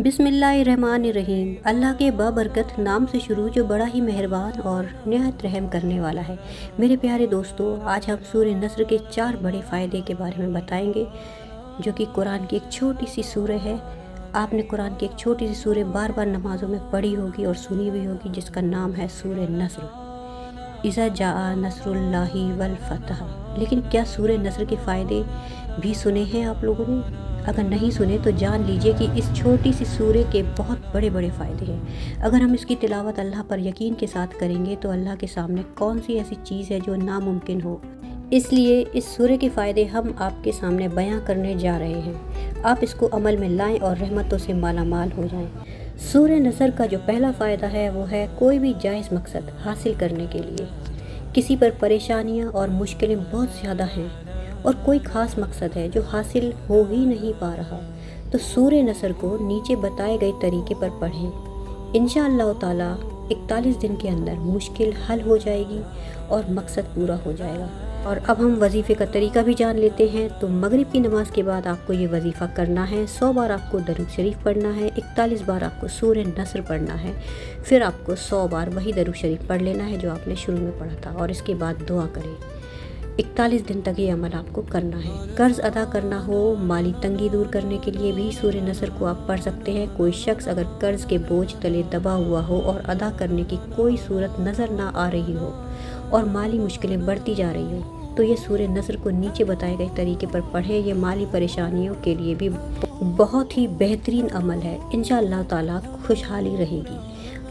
बिस्मिल्लाहिर्रहमानिर्रहीम। अल्लाह के बाबरकत नाम से शुरू जो बड़ा ही मेहरबान और निहायत रहम करने वाला है। मेरे प्यारे दोस्तों, आज हम सूरह नस्र के 4 बड़े फ़ायदे के बारे में बताएंगे, जो कि कुरान की एक छोटी सी सूरह है। आपने कुरान की एक छोटी सी सूरह बार बार नमाज़ों में पढ़ी होगी और सुनी भी होगी, जिसका नाम है सूरह नस्र। इज़ा जाआ नस्रुल्लाहि वल फतह। लेकिन क्या सूरह नस्र के फ़ायदे भी सुने हैं आप लोगों ने? अगर नहीं सुने तो जान लीजिए कि इस छोटी सी सूरह के बहुत बड़े बड़े फ़ायदे हैं। अगर हम इसकी तिलावत अल्लाह पर यकीन के साथ करेंगे तो अल्लाह के सामने कौन सी ऐसी चीज़ है जो नामुमकिन हो। इसलिए इस सूरह के फ़ायदे हम आपके सामने बयां करने जा रहे हैं। आप इसको अमल में लाएं और रहमतों से मालामाल हो जाएं। सूरह नस्र का जो पहला फ़ायदा है वो है कोई भी जायज़ मकसद हासिल करने के लिए। किसी पर परेशानियां और मुश्किलें बहुत ज़्यादा हैं और कोई ख़ास मकसद है जो हासिल हो ही नहीं पा रहा, तो सूरह नस्र को नीचे बताए गए तरीके पर पढ़ें। इंशाअल्लाह ताला 41 दिन के अंदर मुश्किल हल हो जाएगी और मकसद पूरा हो जाएगा। और अब हम वजीफ़े का तरीका भी जान लेते हैं। तो मगरिब की नमाज़ के बाद आपको ये वजीफ़ा करना है। 100 बार आपको दरूद शरीफ पढ़ना है, 41 बार आपको सूरह नस्र पढ़ना है, फिर आपको 100 बार वही दरूद शरीफ पढ़ लेना है जो आपने शुरू में पढ़ा था, और इसके बाद दुआ करें। 41 दिन तक ये अमल आपको करना है। कर्ज़ अदा करना हो, माली तंगी दूर करने के लिए भी सूरह नस्र को आप पढ़ सकते हैं। कोई शख्स अगर कर्ज़ के बोझ तले दबा हुआ हो और अदा करने की कोई सूरत नज़र ना आ रही हो और माली मुश्किलें बढ़ती जा रही हो, तो ये सूरह नस्र को नीचे बताए गए तरीके पर पढ़े। ये माली परेशानियों के लिए भी बहुत ही बेहतरीन अमल है। इंशाअल्लाह ताला खुशहाली रहेगी।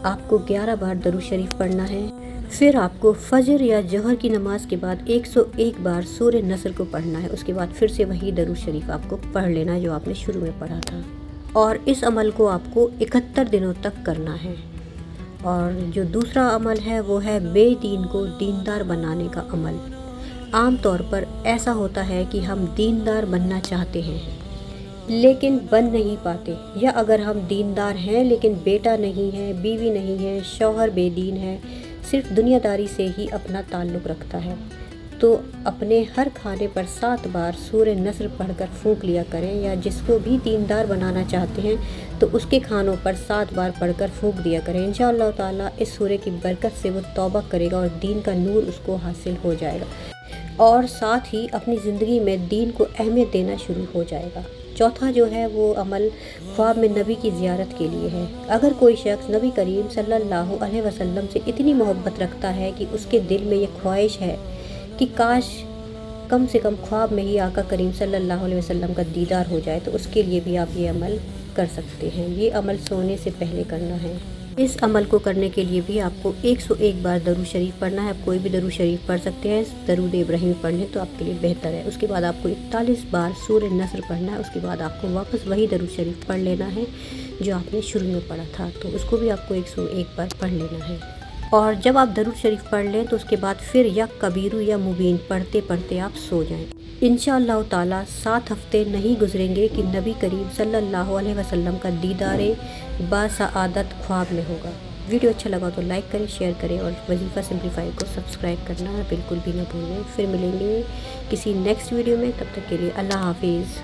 आपको 11 बार दरूद शरीफ पढ़ना है, फिर आपको फजर या जहर की नमाज के बाद 101 बार सूरह नस्र को पढ़ना है। उसके बाद फिर से वही दरूद शरीफ आपको पढ़ लेना है जो आपने शुरू में पढ़ा था, और इस अमल को आपको 71 दिनों तक करना है। और जो दूसरा अमल है वो है बेदीन को दीनदार बनाने का अमल। आम तौर पर ऐसा होता है कि हम दीनदार बनना चाहते हैं लेकिन बन नहीं पाते, या अगर हम दीनदार हैं लेकिन बेटा नहीं है, बीवी नहीं है, शौहर बेदीन है, सिर्फ दुनियादारी से ही अपना ताल्लुक़ रखता है, तो अपने हर खाने पर 7 बार सूरह नस्र पढ़कर फूंक लिया करें। या जिसको भी दीनदार बनाना चाहते हैं तो उसके खानों पर 7 बार पढ़कर फूंक दिया करें। इंशाअल्लाह ताला इस सूरह की बरकत से वो तौबा करेगा और दीन का नूर उसको हासिल हो जाएगा, और साथ ही अपनी ज़िंदगी में दीन को अहमियत देना शुरू हो जाएगा। चौथा जो है वो अमल ख्वाब में नबी की ज़ियारत के लिए है। अगर कोई शख्स नबी करीम सल्लल्लाहु अलैहि वसल्लम से इतनी मोहब्बत रखता है कि उसके दिल में ये ख्वाहिश है कि काश कम से कम ख्वाब में ही आका करीम सल्लल्लाहु अलैहि वसल्लम का दीदार हो जाए, तो उसके लिए भी आप ये अमल कर सकते हैं। ये अमल सोने से पहले करना है। इस अमल को करने के लिए भी आपको 101 बार दरूद शरीफ पढ़ना है। आप कोई भी दरूद शरीफ पढ़ सकते हैं, दरूद इब्राहिम पढ़ लें तो आपके लिए बेहतर है। उसके बाद आपको 41 बार सूरह नस्र पढ़ना है। उसके बाद आपको वापस वही दरूद शरीफ पढ़ लेना है जो आपने शुरू में पढ़ा था, तो उसको भी आपको 101 बार पढ़ लेना है। और जब आप दरूद शरीफ पढ़ लें तो उसके बाद फिर या कबीरू या मुबीन पढ़ते पढ़ते आप सो जाएं। इंशाअल्लाह ताला 7 हफ्ते नहीं गुजरेंगे कि नबी करीम सल्लल्लाहु अलैहि वसल्लम का दीदारे बासआदत ख्वाब में होगा। वीडियो अच्छा लगा तो लाइक करें, शेयर करें, और वजीफ़ा सिंप्लीफाई को सब्सक्राइब करना बिल्कुल भी ना भूलें। फिर मिलेंगे किसी नेक्स्ट वीडियो में, तब तक के लिए अल्लाह हाफिज़।